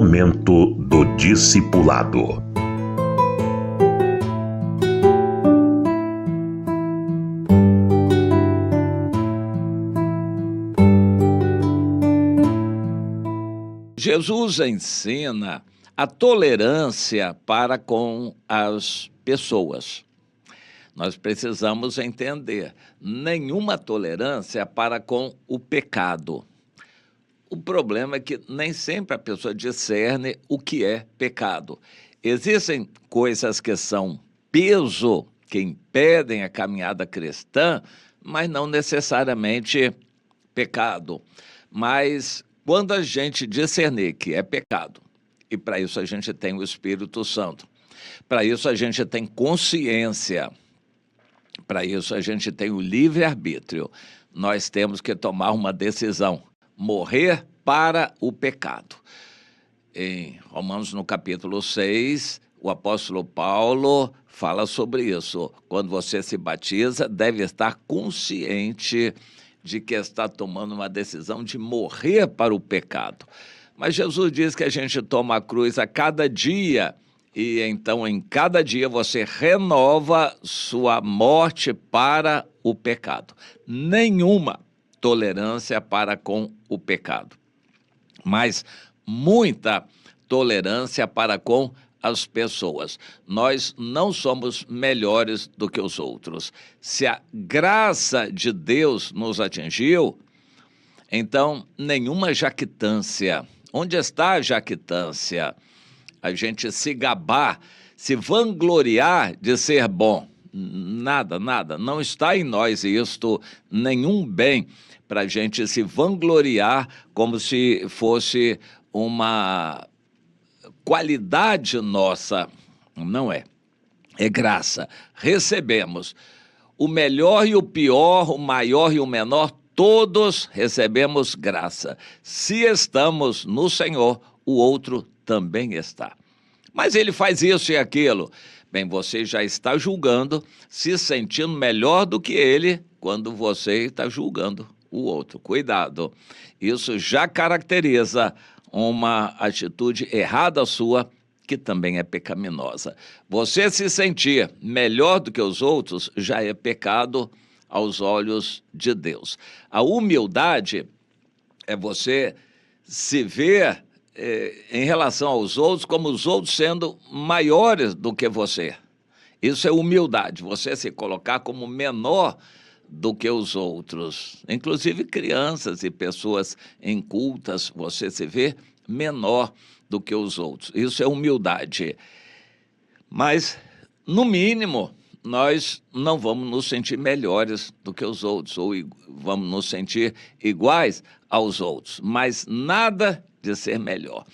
Momento do Discipulado. Jesus ensina a tolerância para com as pessoas. Nós precisamos entender nenhuma tolerância para com o pecado. O problema é que nem sempre a pessoa discerne o que é pecado. Existem coisas que são peso, que impedem a caminhada cristã, mas não necessariamente pecado. Mas quando a gente discernir que é pecado, e para isso a gente tem o Espírito Santo, para isso a gente tem consciência, para isso a gente tem o livre-arbítrio, nós temos que tomar uma decisão. Morrer para o pecado. Em Romanos, no capítulo 6, o apóstolo Paulo fala sobre isso. Quando você se batiza, deve estar consciente de que está tomando uma decisão de morrer para o pecado. Mas Jesus diz que a gente toma a cruz a cada dia, e então em cada dia você renova sua morte para o pecado. Nenhuma tolerância para com o pecado, mas muita tolerância para com as pessoas. Nós não somos melhores do que os outros. Se a graça de Deus nos atingiu, então nenhuma jactância. Onde está a jactância? A gente se gabar, se vangloriar de ser bom. Nada, não está em nós isto, nenhum bem para a gente se vangloriar como se fosse uma qualidade nossa. Não é. É graça. Recebemos o melhor e o pior, o maior e o menor, todos recebemos graça. Se estamos no Senhor, o outro também está. Mas ele faz isso e aquilo. Bem, você já está julgando, se sentindo melhor do que ele quando você está julgando o outro. Cuidado, isso já caracteriza uma atitude errada sua, que também é pecaminosa. Você se sentir melhor do que os outros já é pecado aos olhos de Deus. A humildade é você se ver em relação aos outros, como os outros sendo maiores do que você. Isso é humildade, você se colocar como menor do que os outros. Inclusive crianças e pessoas incultas, você se vê menor do que os outros. Isso é humildade. Mas, no mínimo, nós não vamos nos sentir melhores do que os outros, ou vamos nos sentir iguais aos outros, mas nada de ser melhor.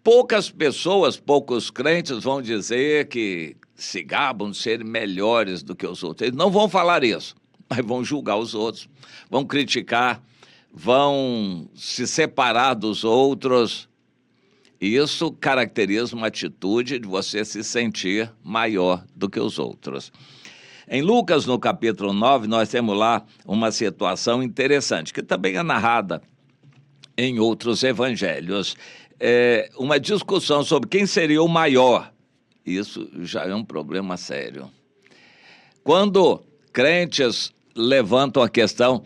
Poucas pessoas, poucos crentes vão dizer que se gabam de serem melhores do que os outros. Eles não vão falar isso, mas vão julgar os outros, vão criticar, vão se separar dos outros. E isso caracteriza uma atitude de você se sentir maior do que os outros. Em Lucas, no capítulo 9, nós temos lá uma situação interessante, que também é narrada em outros evangelhos. Uma discussão sobre quem seria o maior. Isso já é um problema sério. Quando crentes levantam a questão,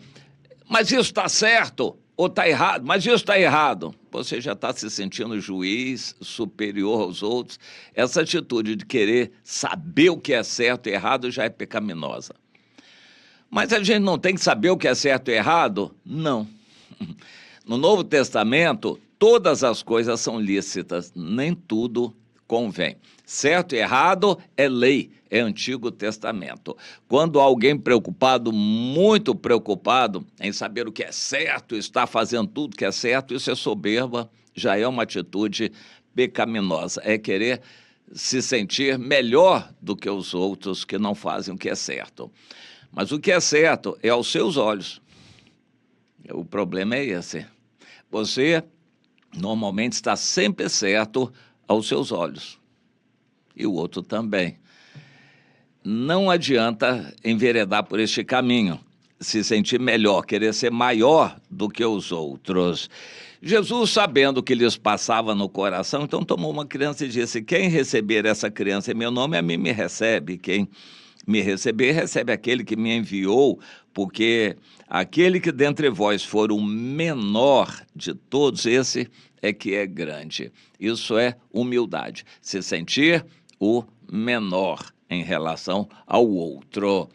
mas isso está certo ou está errado? Mas isso está errado. Você já está se sentindo juiz superior aos outros. Essa atitude de querer saber o que é certo e errado já é pecaminosa. Mas a gente não tem que saber o que é certo e errado? Não. No Novo Testamento, todas as coisas são lícitas, nem tudo convém. Certo e errado é lei, é Antigo Testamento. Quando alguém preocupado, muito preocupado em saber o que é certo, está fazendo tudo que é certo, isso é soberba, já é uma atitude pecaminosa. É querer se sentir melhor do que os outros que não fazem o que é certo. Mas o que é certo é aos seus olhos. O problema é esse. Você normalmente está sempre certo aos seus olhos. E o outro também. Não adianta enveredar por este caminho, se sentir melhor, querer ser maior do que os outros. Jesus, sabendo o que lhes passava no coração, então tomou uma criança e disse: quem receber essa criança em meu nome, a mim me recebe. Quem me receber, recebe aquele que me enviou, porque aquele que dentre vós for o menor de todos, esse é que é grande. Isso é humildade, se sentir o menor em relação ao outro.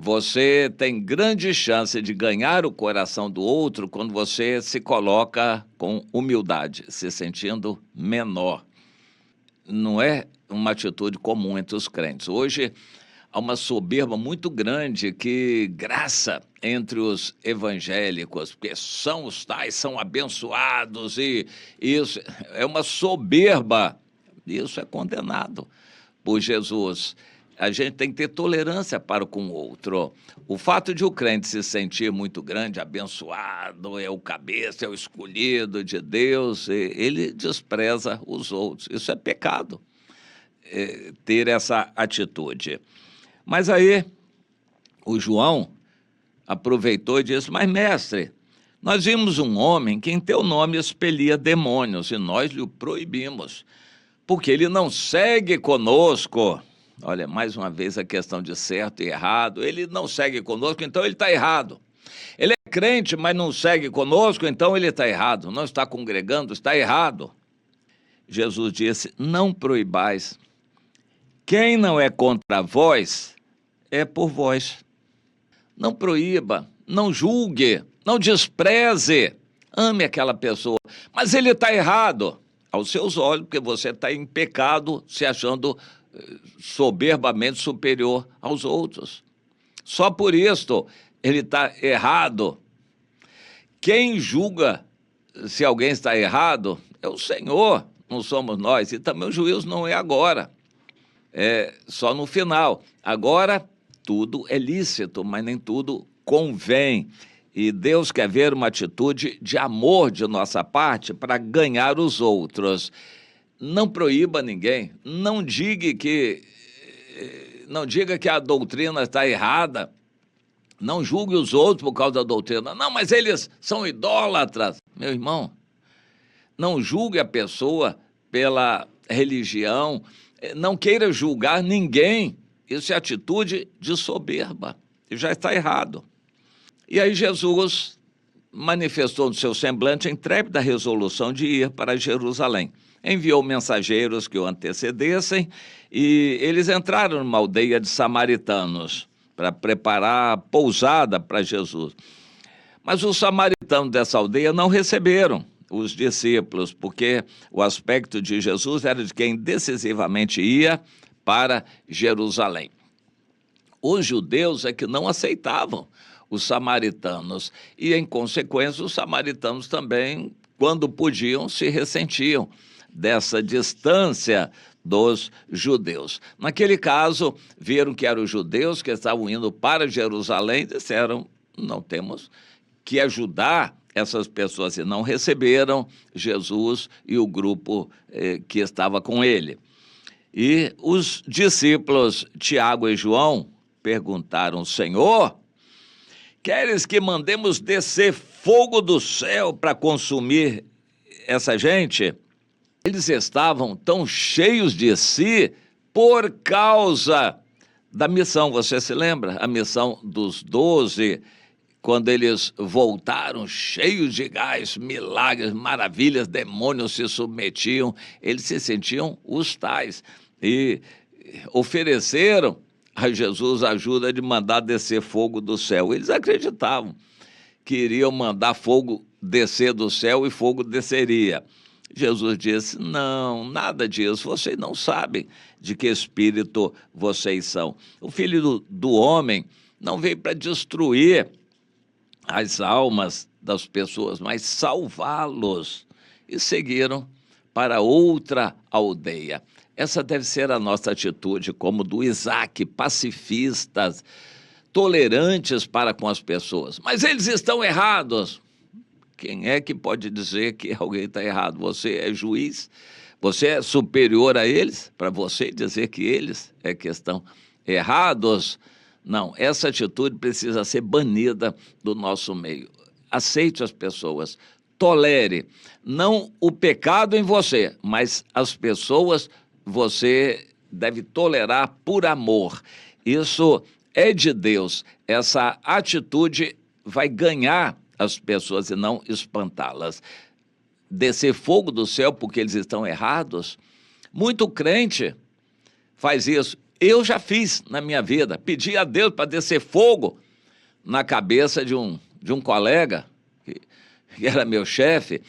Você tem grande chance de ganhar o coração do outro quando você se coloca com humildade, se sentindo menor. Não é uma atitude comum entre os crentes. Hoje há uma soberba muito grande que graça entre os evangélicos, porque são os tais, são abençoados, e isso é uma soberba. Isso é condenado por Jesus. A gente tem que ter tolerância para com o outro. O fato de o crente se sentir muito grande, abençoado, é o cabeça, é o escolhido de Deus, ele despreza os outros. Isso é pecado, ter essa atitude. Mas aí o João aproveitou e disse: mas mestre, nós vimos um homem que em teu nome expelia demônios e nós lhe o proibimos, porque ele não segue conosco. Olha, mais uma vez a questão de certo e errado. Ele não segue conosco, então ele está errado. Ele é crente, mas não segue conosco, então ele está errado. Não está congregando, está errado. Jesus disse: não proibais. Quem não é contra vós, é por vós. Não proíba, não julgue, não despreze. Ame aquela pessoa. Mas ele está errado aos seus olhos, porque você está em pecado, se achando soberbamente superior aos outros. Só por isso ele está errado. Quem julga se alguém está errado é o Senhor, não somos nós. E também o juízo não é agora, é só no final. Agora tudo é lícito, mas nem tudo convém. E Deus quer ver uma atitude de amor de nossa parte para ganhar os outros. Não proíba ninguém, não diga que a doutrina está errada, não julgue os outros por causa da doutrina. Não, mas eles são idólatras. Meu irmão, não julgue a pessoa pela religião, não queira julgar ninguém. Isso é atitude de soberba, e já está errado. E aí Jesus manifestou no seu semblante a intrépida resolução de ir para Jerusalém. Enviou mensageiros que o antecedessem e eles entraram numa aldeia de samaritanos para preparar a pousada para Jesus. Mas os samaritanos dessa aldeia não receberam os discípulos, porque o aspecto de Jesus era de quem decisivamente ia para Jerusalém. Os judeus é que não aceitavam os samaritanos e, em consequência, os samaritanos também, quando podiam, se ressentiam dessa distância dos judeus. Naquele caso, viram que eram os judeus que estavam indo para Jerusalém e disseram: não temos que ajudar essas pessoas, e não receberam Jesus e o grupo que estava com ele. E os discípulos Tiago e João perguntaram: Senhor, queres que mandemos descer fogo do céu para consumir essa gente? Eles estavam tão cheios de si por causa da missão. Você se lembra? A missão dos 12, quando eles voltaram cheios de gás, milagres, maravilhas, demônios se submetiam, eles se sentiam os tais e ofereceram a Jesus a ajuda de mandar descer fogo do céu. Eles acreditavam que iriam mandar fogo descer do céu e fogo desceria. Jesus disse: não, nada disso, vocês não sabem de que espírito vocês são. O Filho do Homem não veio para destruir as almas das pessoas, mas salvá-los. E seguiram para outra aldeia. Essa deve ser a nossa atitude, como do Isaac, pacifistas, tolerantes para com as pessoas. Mas eles estão errados. Quem é que pode dizer que alguém está errado? Você é juiz? Você é superior a eles? Para você dizer que eles é que estão errados? Não, essa atitude precisa ser banida do nosso meio. Aceite as pessoas, tolere, não o pecado em você, mas as pessoas você deve tolerar por amor. Isso é de Deus. Essa atitude vai ganhar as pessoas e não espantá-las. Descer fogo do céu porque eles estão errados? Muito crente faz isso. Eu já fiz na minha vida. Pedi a Deus para descer fogo na cabeça de um colega, que era meu chefe.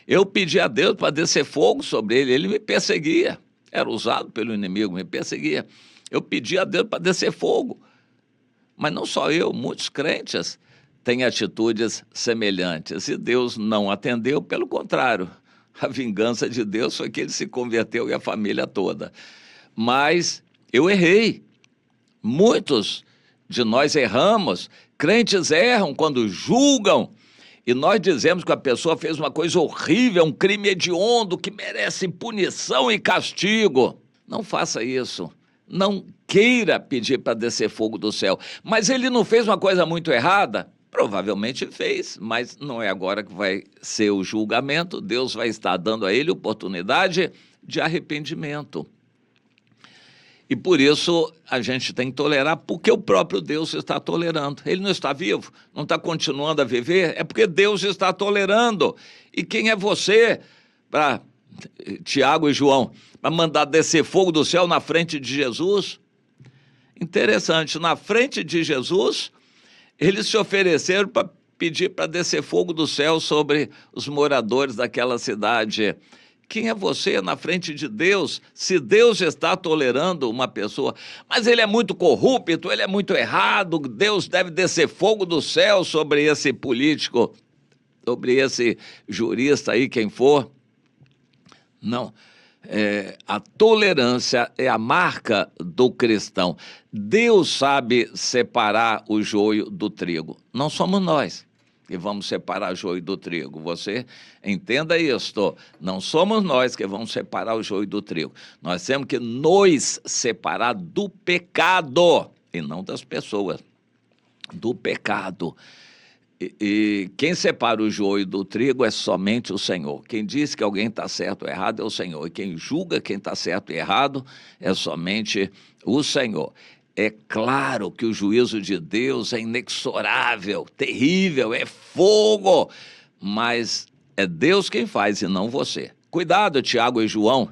Eu pedi a Deus para descer fogo sobre ele. Ele me perseguia. Era usado pelo inimigo, me perseguia. Eu pedi a Deus para descer fogo. Mas não só eu, muitos crentes têm atitudes semelhantes. E Deus não atendeu, pelo contrário. A vingança de Deus foi que ele se converteu e a família toda. Mas eu errei. Muitos de nós erramos. Crentes erram quando julgam. E nós dizemos que a pessoa fez uma coisa horrível, um crime hediondo que merece punição e castigo. Não faça isso. Não queira pedir para descer fogo do céu. Mas ele não fez uma coisa muito errada? Provavelmente fez, mas não é agora que vai ser o julgamento. Deus vai estar dando a ele oportunidade de arrependimento. E por isso a gente tem que tolerar, porque o próprio Deus está tolerando. Ele não está vivo, não está continuando a viver, é porque Deus está tolerando. E quem é você, para Tiago e João, para mandar descer fogo do céu na frente de Jesus? Interessante, na frente de Jesus, eles se ofereceram para pedir para descer fogo do céu sobre os moradores daquela cidade. Quem é você na frente de Deus, se Deus está tolerando uma pessoa? Mas ele é muito corrupto, ele é muito errado, Deus deve descer fogo do céu sobre esse político, sobre esse jurista aí, quem for. Não, a tolerância é a marca do cristão. Deus sabe separar o joio do trigo, não somos nós que vamos separar o joio do trigo. Você entenda isto, não somos nós que vamos separar o joio do trigo. Nós temos que nos separar do pecado, e não das pessoas, do pecado. E quem separa o joio do trigo é somente o Senhor. Quem diz que alguém está certo ou errado é o Senhor. E quem julga quem está certo e errado é somente o Senhor. É claro que o juízo de Deus é inexorável, terrível, é fogo, mas é Deus quem faz e não você. Cuidado, Tiago e João,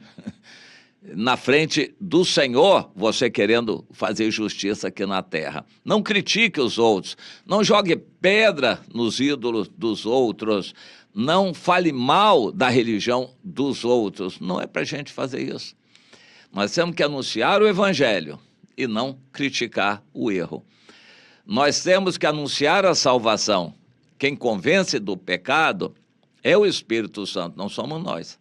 na frente do Senhor, você querendo fazer justiça aqui na terra. Não critique os outros, não jogue pedra nos ídolos dos outros, não fale mal da religião dos outros. Não é para a gente fazer isso. Nós temos que anunciar o Evangelho e não criticar o erro. Nós temos que anunciar a salvação. Quem convence do pecado é o Espírito Santo, não somos nós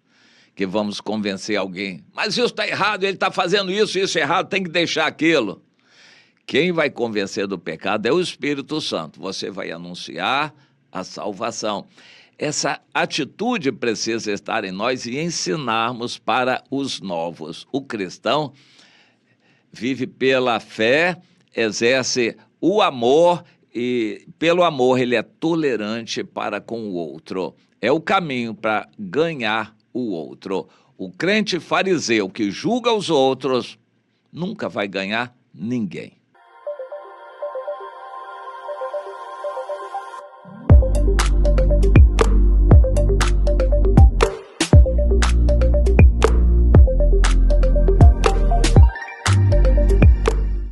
que vamos convencer alguém. Mas isso está errado, ele está fazendo isso é errado, tem que deixar aquilo. Quem vai convencer do pecado é o Espírito Santo. Você vai anunciar a salvação. Essa atitude precisa estar em nós e ensinarmos para os novos. O cristão vive pela fé, exerce o amor e, pelo amor, ele é tolerante para com o outro. É o caminho para ganhar o outro. O crente fariseu que julga os outros nunca vai ganhar ninguém.